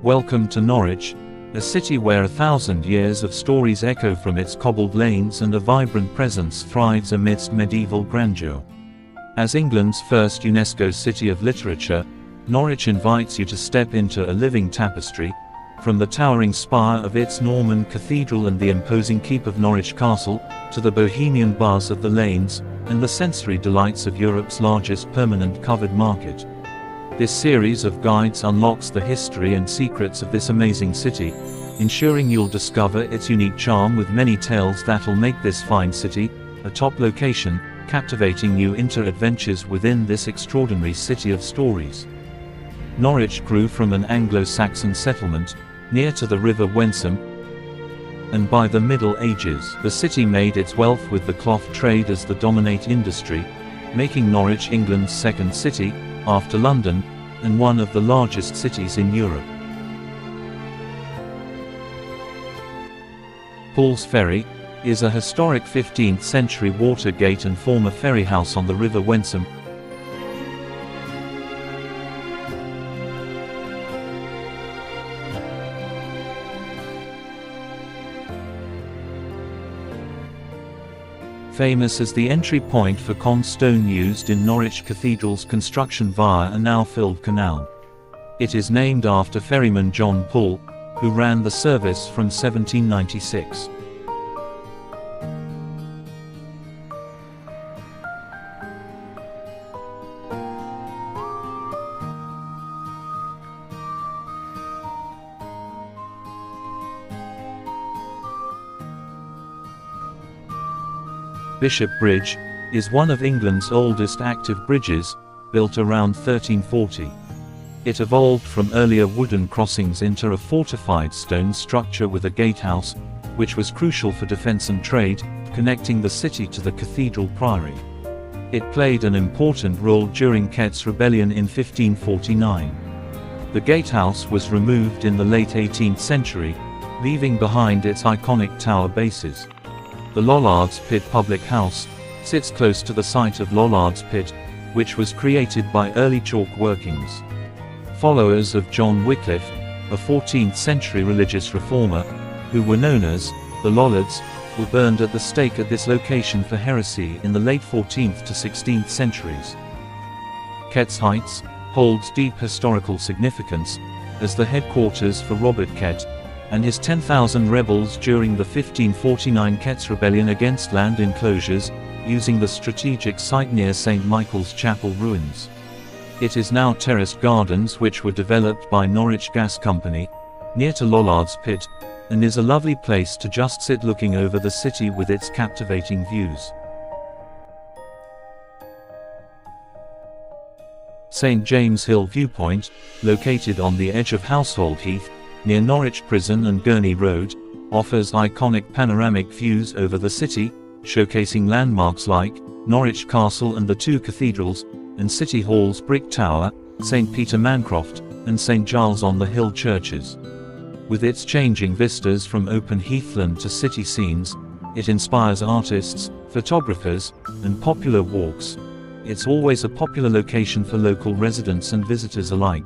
Welcome to Norwich, a city where 1,000 years of stories echo from its cobbled lanes and a vibrant presence thrives amidst medieval grandeur. As England's first UNESCO City of Literature, Norwich invites you to step into a living tapestry, from the towering spire of its Norman Cathedral and the imposing keep of Norwich Castle, to the bohemian buzz of the lanes, and the sensory delights of Europe's largest permanent covered market. This series of guides unlocks the history and secrets of this amazing city, ensuring you'll discover its unique charm with many tales that'll make this fine city a top location, captivating you into adventures within this extraordinary city of stories. Norwich grew from an Anglo-Saxon settlement, near to the River Wensum, and by the Middle Ages, the city made its wealth with the cloth trade as the dominant industry, making Norwich England's second city, after London, and one of the largest cities in Europe. Paul's Ferry is a historic 15th century water gate and former ferry house on the River Wensum. Famous as the entry point for con stone used in Norwich Cathedral's construction via a now-filled canal. It is named after ferryman John Paul, who ran the service from 1796. Bishop Bridge is one of England's oldest active bridges, built around 1340. It evolved from earlier wooden crossings into a fortified stone structure with a gatehouse, which was crucial for defense and trade, connecting the city to the cathedral priory. It played an important role during Kett's rebellion in 1549. The gatehouse was removed in the late 18th century, leaving behind its iconic tower bases. The Lollards Pit Public House sits close to the site of Lollards Pit, which was created by early chalk workings. Followers of John Wycliffe, a 14th century religious reformer, who were known as the Lollards, were burned at the stake at this location for heresy in the late 14th to 16th centuries. Kett's Heights holds deep historical significance, as the headquarters for Robert Kett and his 10,000 rebels during the 1549 Kett's rebellion against land enclosures, using the strategic site near St. Michael's Chapel ruins. It is now terraced gardens which were developed by Norwich Gas Company, near to Lollards Pit, and is a lovely place to just sit looking over the city with its captivating views. St. James Hill Viewpoint, located on the edge of Household Heath, near Norwich Prison and Gurney Road, offers iconic panoramic views over the city, showcasing landmarks like Norwich Castle and the two cathedrals, and City Hall's Brick Tower, St. Peter Mancroft, and St. Giles on the Hill churches. With its changing vistas from open heathland to city scenes, it inspires artists, photographers, and popular walks. It's always a popular location for local residents and visitors alike.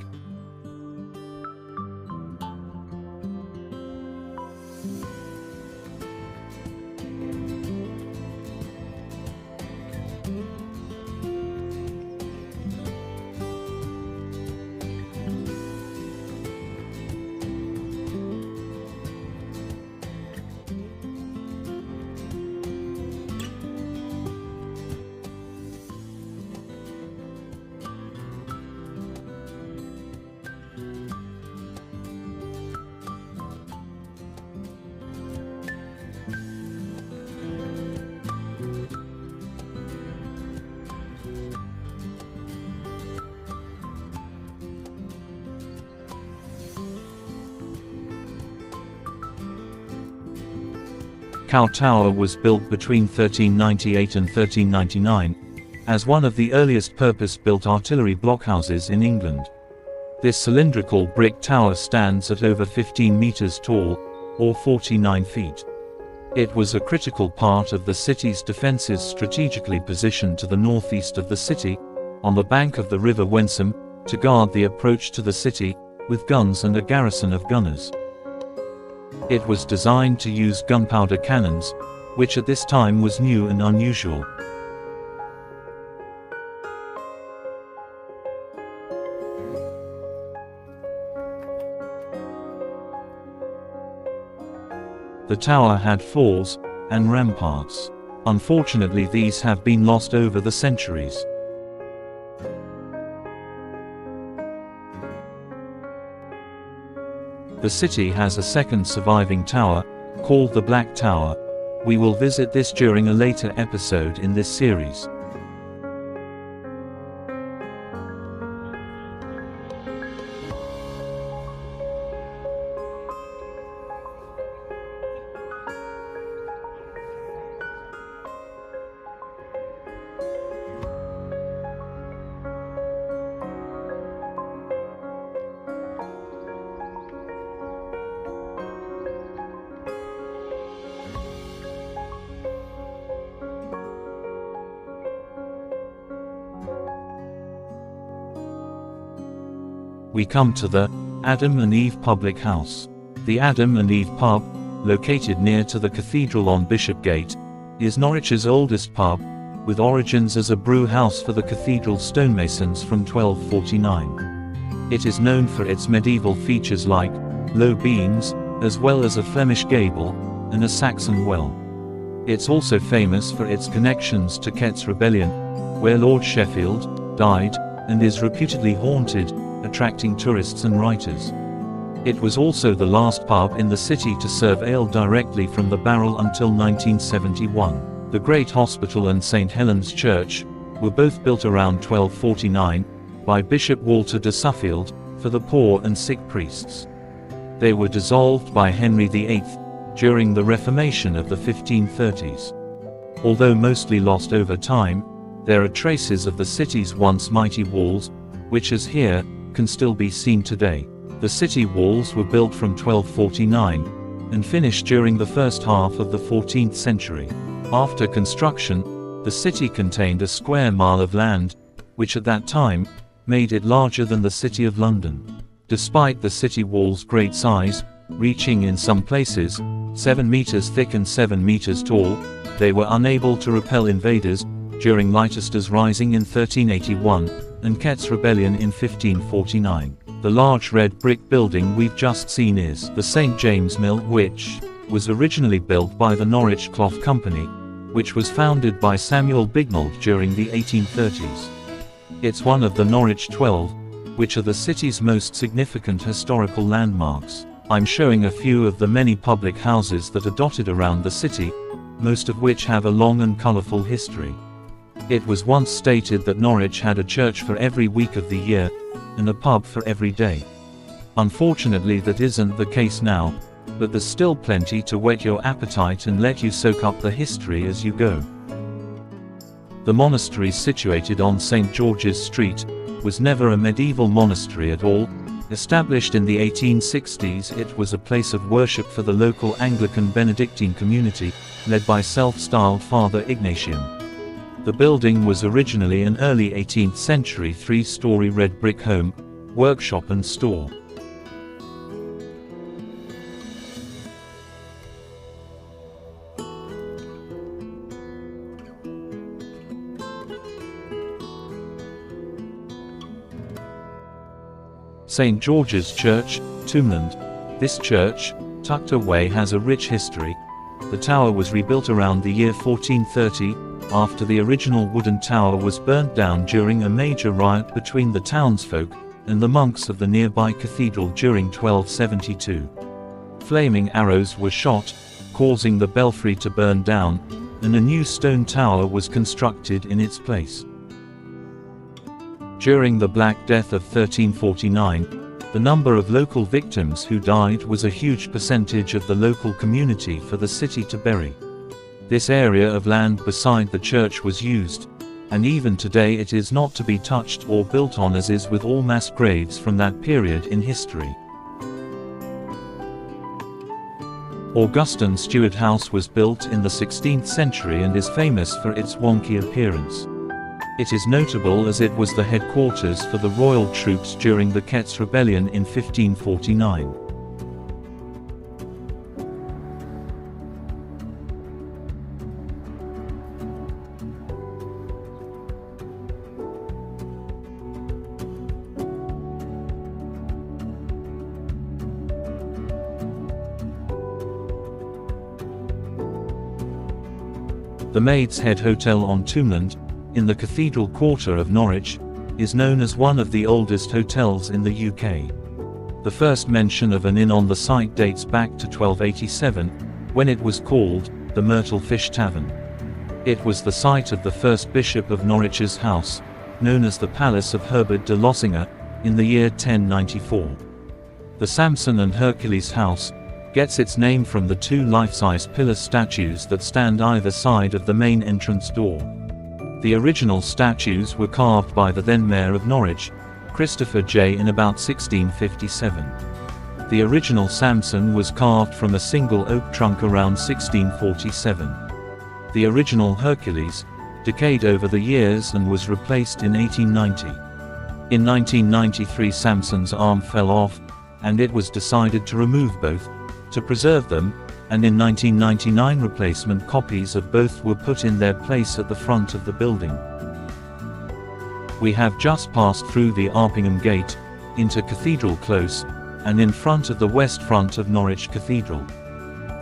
Cow Tower was built between 1398 and 1399, as one of the earliest purpose-built artillery blockhouses in England. This cylindrical brick tower stands at over 15 meters tall, or 49 feet. It was a critical part of the city's defences, strategically positioned to the northeast of the city, on the bank of the River Wensum, to guard the approach to the city, with guns and a garrison of gunners. It was designed to use gunpowder cannons, which at this time was new and unusual. The tower had floors and ramparts. Unfortunately, these have been lost over the centuries. The city has a second surviving tower, called the Black Tower. We will visit this during a later episode in this series. We come to the Adam and Eve Public House. The Adam and Eve Pub, located near to the Cathedral on Bishopgate, is Norwich's oldest pub, with origins as a brew house for the cathedral stonemasons from 1249. It is known for its medieval features like low beams, as well as a Flemish gable, and a Saxon well. It's also famous for its connections to Kett's Rebellion, where Lord Sheffield died, and is reputedly haunted, attracting tourists and writers. It was also the last pub in the city to serve ale directly from the barrel until 1971. The Great Hospital and St. Helen's Church were both built around 1249 by Bishop Walter de Suffield for the poor and sick priests. They were dissolved by Henry VIII during the Reformation of the 1530s. Although mostly lost over time, there are traces of the city's once mighty walls, which as here, can still be seen today. The city walls were built from 1249, and finished during the first half of the 14th century. After construction, the city contained a square mile of land, which at that time, made it larger than the City of London. Despite the city walls' great size, reaching in some places 7 meters thick and 7 meters tall, they were unable to repel invaders during Leicester's Rising in 1381, and Kett's Rebellion in 1549. The large red brick building we've just seen is the St. James Mill, which was originally built by the Norwich Cloth Company, which was founded by Samuel Bignell during the 1830s. It's one of the Norwich 12, which are the city's most significant historical landmarks. I'm showing a few of the many public houses that are dotted around the city, most of which have a long and colourful history. It was once stated that Norwich had a church for every week of the year, and a pub for every day. Unfortunately, that isn't the case now, but there's still plenty to whet your appetite and let you soak up the history as you go. The monastery situated on St. George's Street was never a medieval monastery at all. Established in the 1860s, it was a place of worship for the local Anglican Benedictine community, led by self-styled Father Ignatian. The building was originally an early 18th century 3-story red brick home, workshop and store. St. George's Church, Tombland. This church, tucked away, has a rich history. The tower was rebuilt around the year 1430, after the original wooden tower was burnt down during a major riot between the townsfolk and the monks of the nearby cathedral during 1272. Flaming arrows were shot, causing the belfry to burn down, and a new stone tower was constructed in its place. During the Black Death of 1349, The number of local victims who died was a huge percentage of the local community for the city to bury. This area of land beside the church was used, and even today it is not to be touched or built on, as is with all mass graves from that period in history. Augustin Stewart House was built in the 16th century and is famous for its wonky appearance. It is notable as it was the headquarters for the royal troops during the Ketz Rebellion in 1549. The Maid's Head Hotel on Tombland, in the Cathedral Quarter of Norwich, is known as one of the oldest hotels in the UK. The first mention of an inn on the site dates back to 1287, when it was called the Myrtle Fish Tavern. It was the site of the first Bishop of Norwich's house, known as the Palace of Herbert de Losinga, in the year 1094. The Samson and Hercules House gets its name from the two life-size pillar statues that stand either side of the main entrance door. The original statues were carved by the then Mayor of Norwich, Christopher J. in about 1657. The original Samson was carved from a single oak trunk around 1647. The original Hercules decayed over the years and was replaced in 1890. In 1993 Samson's arm fell off, and it was decided to remove both, to preserve them, and in 1999 replacement copies of both were put in their place at the front of the building. We have just passed through the Arpingham Gate, into Cathedral Close, and in front of the west front of Norwich Cathedral.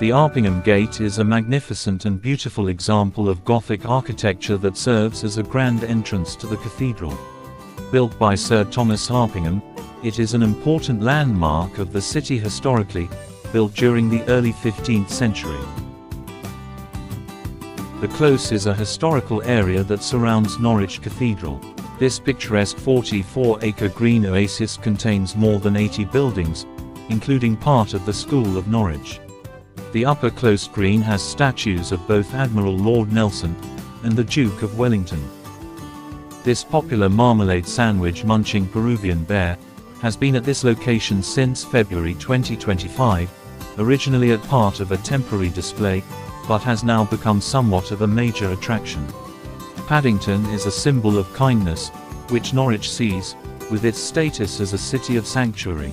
The Arpingham Gate is a magnificent and beautiful example of Gothic architecture that serves as a grand entrance to the cathedral. Built by Sir Thomas Arpingham, it is an important landmark of the city historically, built during the early 15th century. The Close is a historical area that surrounds Norwich Cathedral. This picturesque 44-acre green oasis contains more than 80 buildings, including part of the School of Norwich. The Upper Close Green has statues of both Admiral Lord Nelson and the Duke of Wellington. This popular marmalade sandwich munching Peruvian bear has been at this location since February 2025, originally at part of a temporary display, but has now become somewhat of a major attraction. Paddington is a symbol of kindness, which Norwich sees, with its status as a city of sanctuary.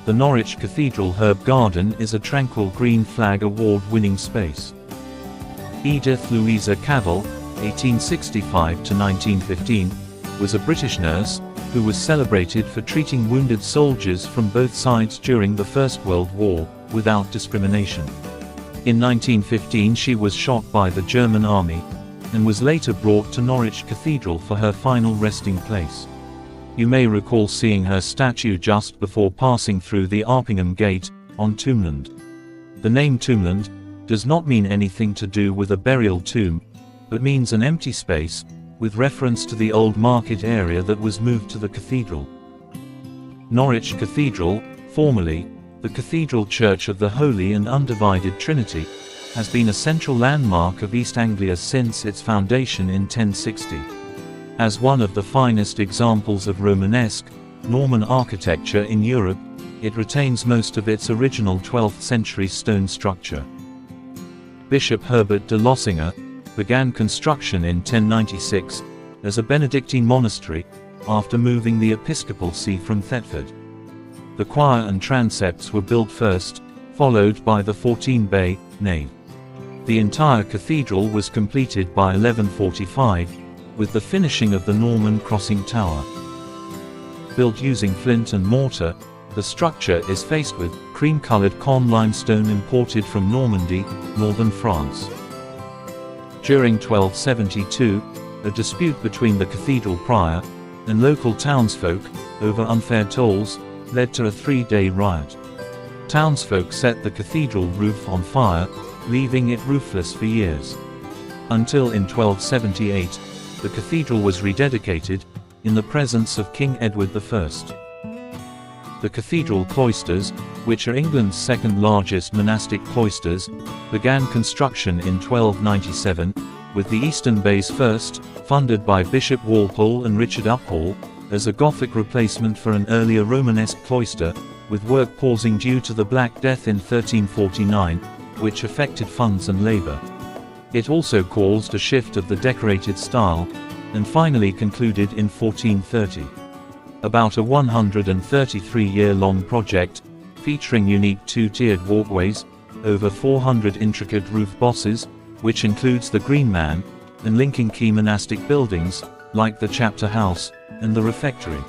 The Norwich Cathedral Herb Garden is a tranquil Green Flag Award-winning space. Edith Louisa Cavell, 1865–1915, was a British nurse, who was celebrated for treating wounded soldiers from both sides during the First World War, without discrimination. In 1915 she was shot by the German army, and was later brought to Norwich Cathedral for her final resting place. You may recall seeing her statue just before passing through the Arpingham Gate, on Tombland. The name Tombland does not mean anything to do with a burial tomb, but means an empty space, with reference to the old market area that was moved to the cathedral. Norwich Cathedral, formerly the Cathedral Church of the Holy and Undivided Trinity, has been a central landmark of East Anglia since its foundation in 1060. As one of the finest examples of Romanesque, Norman architecture in Europe, it retains most of its original 12th century stone structure. Bishop Herbert de Losinga began construction in 1096, as a Benedictine monastery, after moving the episcopal see from Thetford. The choir and transepts were built first, followed by the 14-bay nave. The entire cathedral was completed by 1145, with the finishing of the Norman crossing tower. Built using flint and mortar, the structure is faced with cream-colored Caen limestone imported from Normandy, northern France. During 1272, a dispute between the cathedral prior and local townsfolk over unfair tolls led to a 3-day riot. Townsfolk set the cathedral roof on fire, leaving it roofless for years. Until in 1278, the cathedral was rededicated, in the presence of King Edward I. The cathedral cloisters, which are England's second largest monastic cloisters, began construction in 1297, with the eastern base first, funded by Bishop Walpole and Richard Uphall, as a Gothic replacement for an earlier Romanesque cloister, with work pausing due to the Black Death in 1349, which affected funds and labour. It also caused a shift of the decorated style, and finally concluded in 1430. About a 133-year-long project, featuring unique two-tiered walkways, over 400 intricate roof bosses, which includes the Green Man, and linking key monastic buildings, like the chapter house, and the refectory.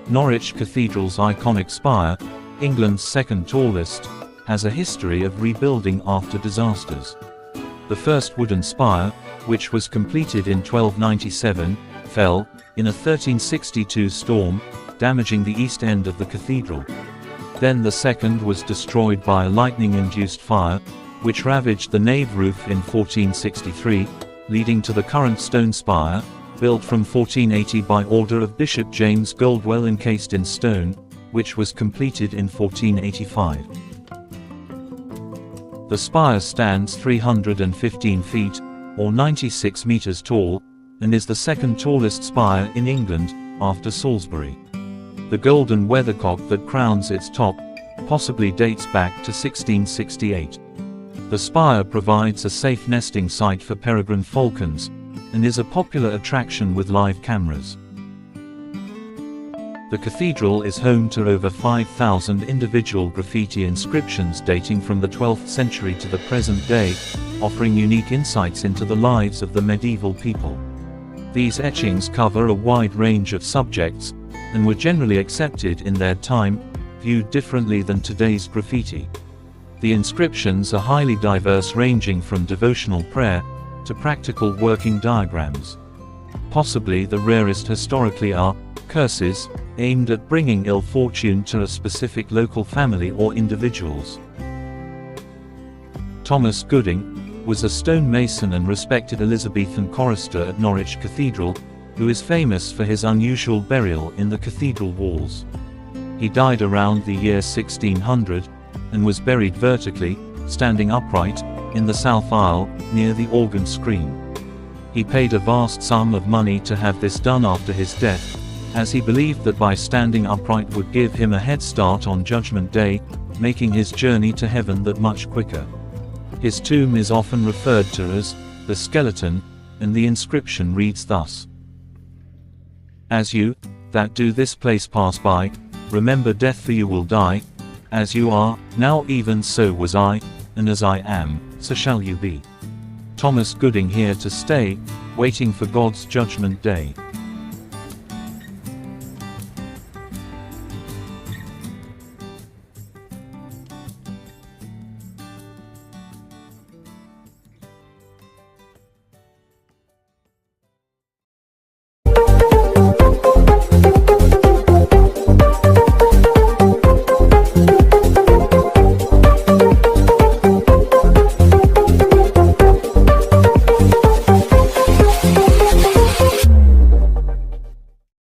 Norwich Cathedral's iconic spire, England's second tallest, has a history of rebuilding after disasters. The first wooden spire, which was completed in 1297, fell, in a 1362 storm, damaging the east end of the cathedral. Then the second was destroyed by a lightning-induced fire, which ravaged the nave roof in 1463, leading to the current stone spire, built from 1480 by order of Bishop James Goldwell encased in stone, which was completed in 1485. The spire stands 315 feet, or 96 meters tall, and is the second tallest spire in England, after Salisbury. The golden weathercock that crowns its top possibly dates back to 1668. The spire provides a safe nesting site for peregrine falcons, and is a popular attraction with live cameras. The cathedral is home to over 5,000 individual graffiti inscriptions dating from the 12th century to the present day, offering unique insights into the lives of the medieval people. These etchings cover a wide range of subjects, and were generally accepted in their time, viewed differently than today's graffiti. The inscriptions are highly diverse, ranging from devotional prayer to practical working diagrams. Possibly the rarest historically are curses, aimed at bringing ill fortune to a specific local family or individuals. Thomas Gooding was a stonemason and respected Elizabethan chorister at Norwich Cathedral, who is famous for his unusual burial in the cathedral walls. He died around the year 1600, and was buried vertically, standing upright, in the south aisle, near the organ screen. He paid a vast sum of money to have this done after his death, as he believed that by standing upright would give him a head start on Judgment Day, making his journey to heaven that much quicker. His tomb is often referred to as the skeleton, and the inscription reads thus: "As you that do this place pass by, remember death, for you will die. As you are now, even so was I, and as I am, so shall you be." Thomas Gooding, here to stay, waiting for God's judgment day.